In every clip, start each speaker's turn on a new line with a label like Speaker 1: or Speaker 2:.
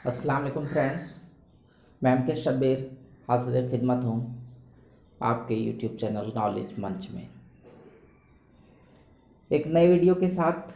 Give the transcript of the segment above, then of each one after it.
Speaker 1: अस्सलाम वालेकुम फ्रेंड्स, मैं एम के शब्बीर हाज़िर खिदमत हूँ आपके यूट्यूब चैनल नॉलेज मंच में एक नए वीडियो के साथ।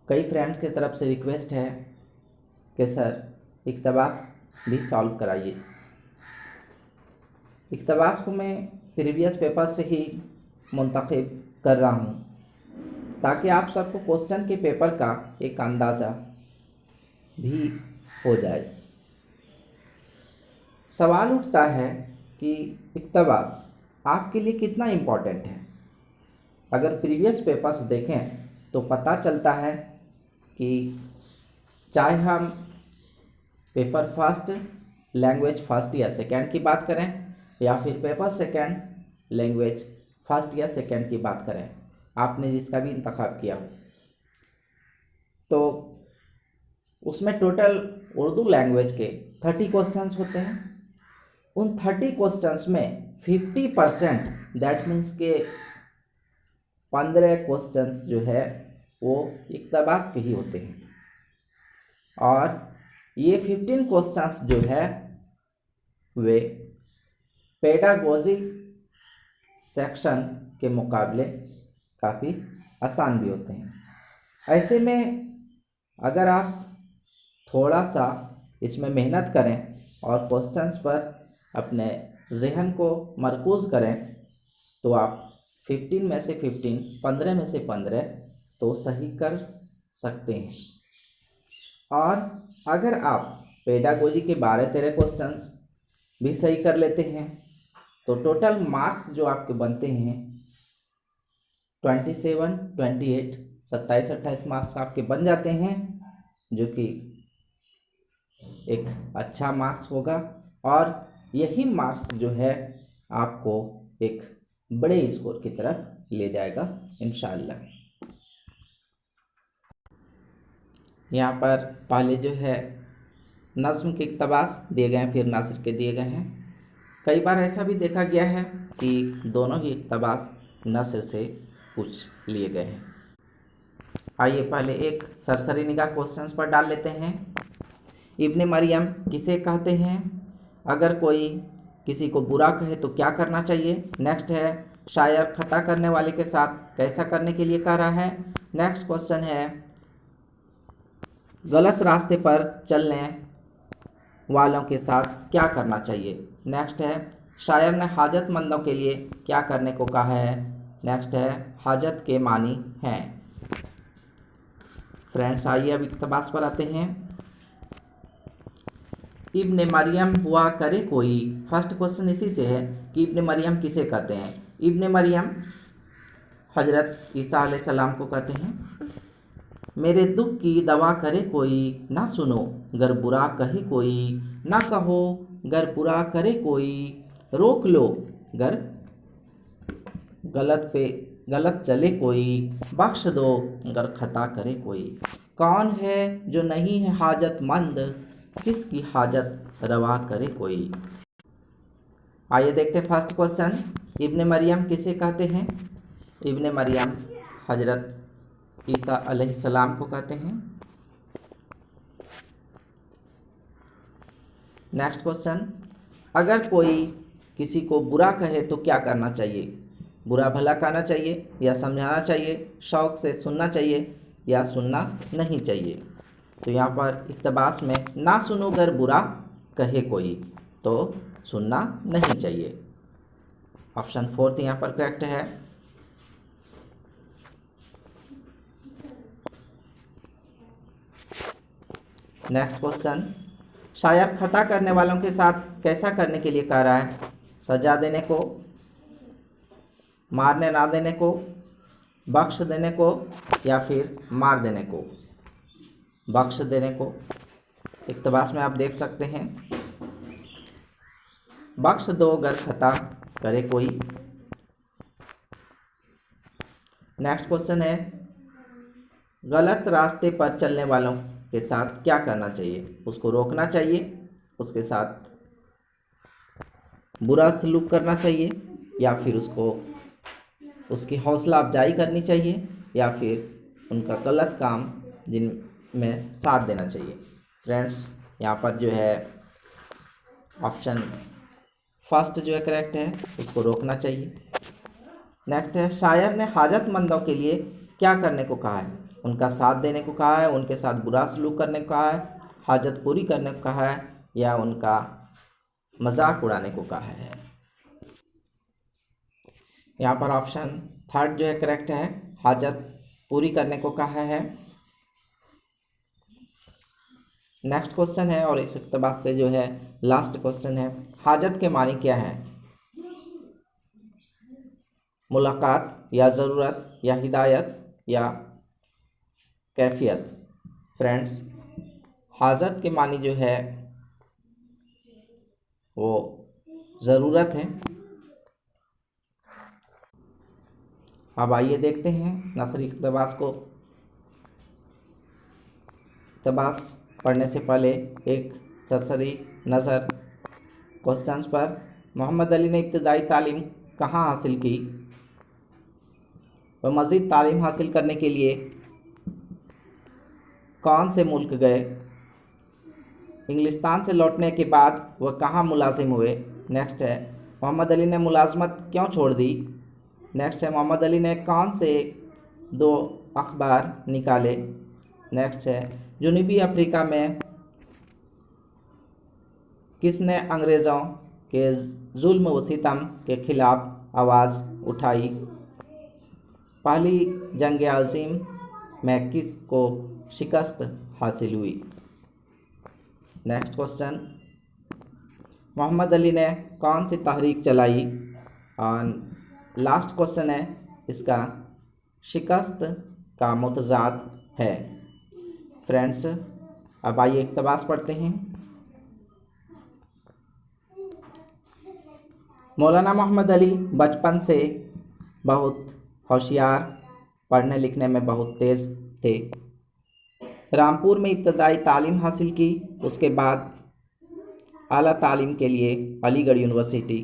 Speaker 1: कई फ्रेंड्स की तरफ से रिक्वेस्ट है कि सर इक़्तिबास भी सॉल्व कराइए। इक़्तिबास को मैं प्रीवियस पेपर से ही मुंतखब कर रहा हूँ ताकि आप सबको क्वेश्चन के पेपर का एक अंदाज़ा भी हो जाए। सवाल उठता है कि इक़्तिबास आपके लिए कितना इम्पोर्टेंट है। अगर प्रीवियस पेपर्स देखें तो पता चलता है कि चाहे हम पेपर फर्स्ट लैंग्वेज फर्स्ट या सेकंड की बात करें या फिर पेपर सेकंड लैंग्वेज फर्स्ट या सेकंड की बात करें, आपने जिसका भी इंतखाब किया हो, तो उसमें टोटल उर्दू लैंग्वेज के 30 क्वेश्चंस होते हैं। उन 30 क्वेश्चंस में 50% दैट मीन्स के 15 क्वेश्चंस जो है वो इक़्तिबास के ही होते हैं और ये 15 क्वेश्चंस जो है वे पेडागोजी सेक्शन के मुकाबले काफ़ी आसान भी होते हैं। ऐसे में अगर आप थोड़ा सा इसमें मेहनत करें और क्वेश्चंस पर अपने जहन को मरकूज़ करें तो आप 15 में से 15 में से 15 तो सही कर सकते हैं। और अगर आप पेडागोजी के 12-13 क्वेश्चंस भी सही कर लेते हैं तो टोटल मार्क्स जो आपके बनते हैं 27, 28, 27-28 मार्क्स आपके बन जाते हैं, जो कि एक अच्छा मार्क्स होगा और यही मार्क्स जो है आपको एक बड़े स्कोर की तरफ ले जाएगा इंशाअल्लाह। यहाँ पर पहले जो है नज़्म के इक़्तिबास दिए गए हैं, फिर नासिर के दिए गए हैं। कई बार ऐसा भी देखा गया है कि दोनों ही इक़्तिबास नासिर से पूछ लिए गए हैं। आइए पहले एक सरसरी निगाह क्वेश्चंस पर डाल लेते हैं। इब्ने मरियम किसे कहते हैं? अगर कोई किसी को बुरा कहे तो क्या करना चाहिए? नेक्स्ट है शायर खता करने वाले के साथ कैसा करने के लिए कह रहा है? नेक्स्ट क्वेश्चन है गलत रास्ते पर चलने वालों के साथ क्या करना चाहिए? नेक्स्ट है शायर ने हाजतमंदों के लिए क्या करने को कहा है? नेक्स्ट है हाजत के मानी हैं। फ्रेंड्स आइए अब इक़्तिबास पर आते हैं। इब्ने मरियम हुआ करे कोई। फर्स्ट क्वेश्चन इसी से है कि इब्ने मरियम किसे कहते हैं। इब्ने मरियम हजरत ईसा अलैहिस्सलाम को कहते हैं। मेरे दुख की दवा करे कोई, ना सुनो गर बुरा कहे कोई, ना कहो गर बुरा करे कोई, रोक लो गर गलत चले कोई, बख्श दो गर खता करे कोई। कौन है जो नहीं है हाजतमंद, किसकी हाजत रवा करे कोई। आइए देखते फर्स्ट क्वेश्चन। इब्ने मरियम किसे कहते हैं? इब्ने मरियम हजरत ईसा अलैहिस्सलाम को कहते हैं। नेक्स्ट क्वेश्चन, अगर कोई किसी को बुरा कहे तो क्या करना चाहिए? बुरा भला कहना चाहिए या समझाना चाहिए, शौक़ से सुनना चाहिए या सुनना नहीं चाहिए? तो यहाँ पर इक़्तिबास में ना सुनो गर बुरा कहे कोई, तो सुनना नहीं चाहिए। ऑप्शन 4 यहाँ पर करेक्ट है। नेक्स्ट क्वेश्चन, शायर खता करने वालों के साथ कैसा करने के लिए कह रहा है? सजा देने को, मारने ना देने को, बख्श देने को या फिर मार देने को? बख्श देने को। इक़्तिबास में आप देख सकते हैं बख्श दो गर खता करे कोई। नेक्स्ट क्वेश्चन है गलत रास्ते पर चलने वालों के साथ क्या करना चाहिए? उसको रोकना चाहिए, उसके साथ बुरा सलूक करना चाहिए या फिर उसकी हौसला अफजाई करनी चाहिए या फिर उनका गलत काम में साथ देना चाहिए। फ्रेंड्स, यहाँ पर जो है ऑप्शन फर्स्ट जो है करेक्ट है, उसको रोकना चाहिए। नेक्स्ट है, शायर ने हाजतमंदों के लिए क्या करने को कहा है? उनका साथ देने को कहा है, उनके साथ बुरा सलूक करने को कहा है, हाजत पूरी करने को कहा है, या उनका मजाक उड़ाने को कहा है? यहाँ पर ऑप्शन थर्ड जो है करेक्ट है, हाजत पूरी करने को कहा है। नेक्स्ट क्वेश्चन है और इस इक़्तिबास से जो है लास्ट क्वेश्चन है, हाजत के मानी क्या है? मुलाकात, या ज़रूरत, या हिदायत, या कैफियत? फ्रेंड्स, हाजत के मानी जो है वो ज़रूरत है। अब आइए देखते हैं नसरी इक़्तिबास को। इक़्तिबास पढ़ने से पहले एक सरसरी नज़र क्वेश्चंस पर। मोहम्मद अली ने इब्तदाई तालीम कहाँ हासिल की? वह मज़ीद तालीम हासिल करने के लिए कौन से मुल्क गए? इंग्लिस्तान से लौटने के बाद वह कहाँ मुलाजिम हुए? नेक्स्ट है, मोहम्मद अली ने मुलाजमत क्यों छोड़ दी? नेक्स्ट है, मोहम्मद अली ने कौन से 2 अखबार निकाले? नेक्स्ट है, जनूबी अफ्रीका में किसने अंग्रेज़ों के जुल्म व सितम के ख़िलाफ़ आवाज़ उठाई? पहली जंग अज़ीम में किस को शिकस्त हासिल हुई? नेक्स्ट क्वेश्चन, मोहम्मद अली ने कौन सी तहरीक चलाई? और लास्ट क्वेश्चन है, इसका शिकस्त का मुतज़ाद है। फ्रेंड्स, अब आइए इक़्तिबास पढ़ते हैं। मौलाना मोहम्मद अली बचपन से बहुत होशियार, पढ़ने लिखने में बहुत तेज़ थे। रामपुर में इब्तदाई तालीम हासिल की, उसके बाद आला तालीम के लिए अलीगढ़ यूनिवर्सिटी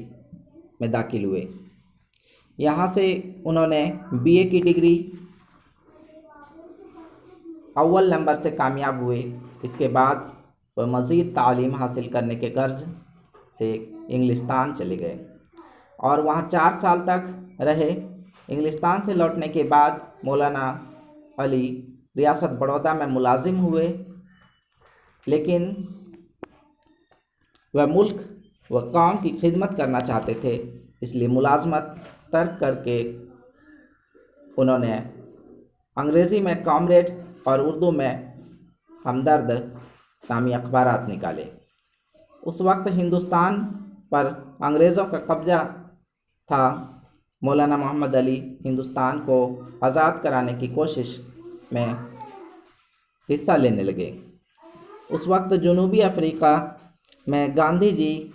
Speaker 1: में दाखिल हुए। यहाँ से उन्होंने बीए की डिग्री अव्वल नंबर से कामयाब हुए। इसके बाद वह मज़ीद तालीम हासिल करने के गर्ज से इंग्लिस्तान चले गए और वहाँ 4 साल तक रहे। इंग्लिस्तान से लौटने के बाद मौलाना अली रियासत बड़ौदा में मुलाजिम हुए, लेकिन वह मुल्क व कौम की खिदमत करना चाहते थे, इसलिए मुलाजमत तर्क करके उन्होंने अंग्रेज़ी में कॉमरेड और उर्दू में हमदर्द नामी अखबारात निकाले। उस वक्त हिंदुस्तान पर अंग्रेज़ों का कब्ज़ा था। मौलाना मोहम्मद अली हिंदुस्तान को आज़ाद कराने की कोशिश में हिस्सा लेने लगे। उस वक्त जनूबी अफ्रीका में गांधी जी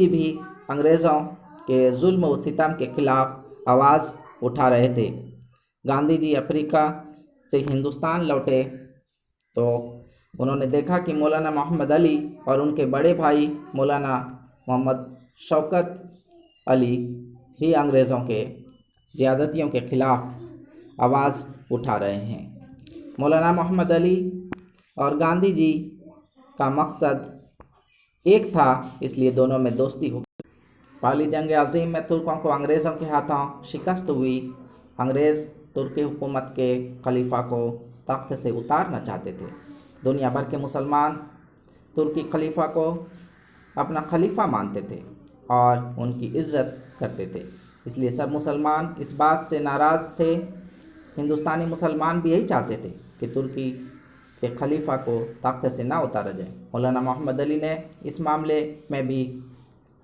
Speaker 1: भी अंग्रेज़ों के जुल्म व सितम के ख़िलाफ़ आवाज़ उठा रहे थे। गांधी जी अफ्रीका से हिंदुस्तान लौटे तो उन्होंने देखा कि मौलाना मोहम्मद अली और उनके बड़े भाई मौलाना मोहम्मद शौकत अली भी अंग्रेज़ों के ज़्यादतियों के ख़िलाफ़ आवाज़ उठा रहे हैं। मौलाना मोहम्मद अली और गांधी जी का मकसद एक था, इसलिए दोनों में दोस्ती हो। पहली जंग अज़ीम में तुर्कों को अंग्रेज़ों के हाथों शिकस्त हुई। अंग्रेज़ तुर्की हुकूमत के खलीफा को तख्त से उतारना चाहते थे। दुनिया भर के मुसलमान तुर्की खलीफा को अपना खलीफा मानते थे और उनकी इज़्ज़त करते थे, इसलिए सब मुसलमान इस बात से नाराज़ थे। हिंदुस्तानी मुसलमान भी यही चाहते थे कि तुर्की के खलीफा को तख्त से ना उतारा जाए। मौलाना मोहम्मद अली ने इस मामले में भी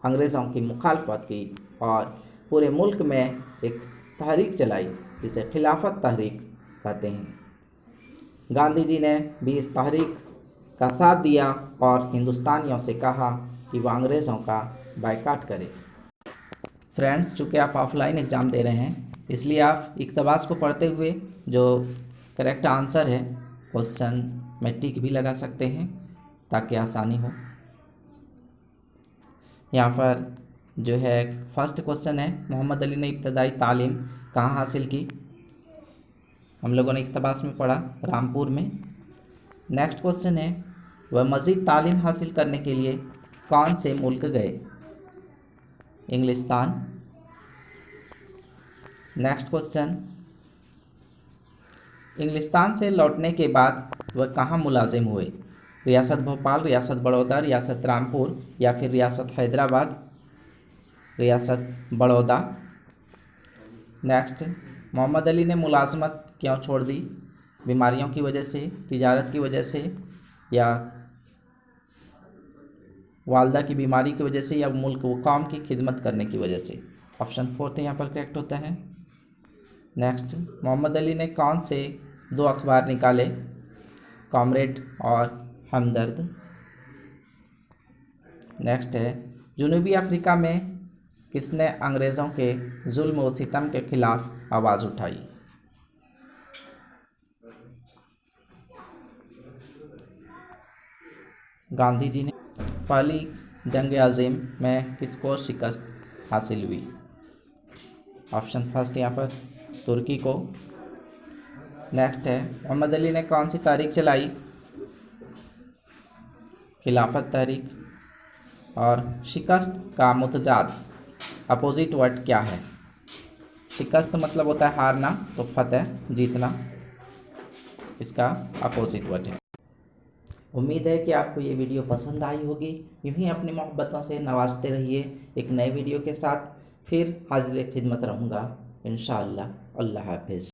Speaker 1: अंग्रेज़ों की मुखालफत की और पूरे मुल्क में एक तहरीक चलाई जिसे खिलाफत तहरीक कहते हैं। गांधी जी ने भी इस तहरीक का साथ दिया और हिंदुस्तानियों से कहा कि वह अंग्रेज़ों का बायकाट करें। फ्रेंड्स, चूँकि आप ऑफलाइन एग्ज़ाम दे रहे हैं, इसलिए आप इक़्तिबास को पढ़ते हुए जो करेक्ट आंसर है क्वेश्चन में टिक भी लगा सकते हैं ताकि आसानी हो। यहाँ पर जो है फर्स्ट क्वेश्चन है, मोहम्मद अली ने इब्तदाई तालीम कहाँ हासिल की? हम लोगों ने इक़्तिबास में पढ़ा रामपुर में। नेक्स्ट क्वेश्चन है, वह मज़ीद तालीम हासिल करने के लिए कौन से मुल्क गए? इंग्लिस्तान। नेक्स्ट क्वेश्चन, इंग्लिस्तान से लौटने के बाद वह कहाँ मुलाजिम हुए? रियासत भोपाल, रियासत बड़ौदा, रियासत रामपुर या फिर रियासत हैदराबाद? रियासत बड़ौदा। नेक्स्ट, मोहम्मद अली ने मुलाजमत क्यों छोड़ दी? बीमारियों की वजह से, तिजारत की वजह से, या वालदा की बीमारी की वजह से, या मुल्क व कौम की खिदमत करने की वजह से? ऑप्शन 4 यहाँ पर करेक्ट होता है। नेक्स्ट, मोहम्मद अली ने कौन से 2 अखबार निकाले? कॉमरेड और हमदर्द। नेक्स्ट है, जनूबी अफ्रीका में किसने अंग्रेज़ों के जुल्म व सितम के खिलाफ आवाज़ उठाई? गांधी जी ने। पहली जंग अज़ीम में किसको शिकस्त हासिल हुई? ऑप्शन फर्स्ट यहाँ पर तुर्की को। नेक्स्ट है, मोहम्मद अली ने कौन सी तहरीक चलाई? खिलाफत तहरीक। और शिकस्त का मुतजाद अपोजिट वर्ड क्या है? शिकस्त मतलब होता है हारना, तो फतेह जीतना इसका अपोजिट वर्ड है। उम्मीद है कि आपको ये वीडियो पसंद आई होगी। यूँ ही अपनी मोहब्बतों से नवाजते रहिए। एक नए वीडियो के साथ फिर हाजिर खिदमत रहूँगा इंशाअल्लाह। अल्लाह हाफिज़।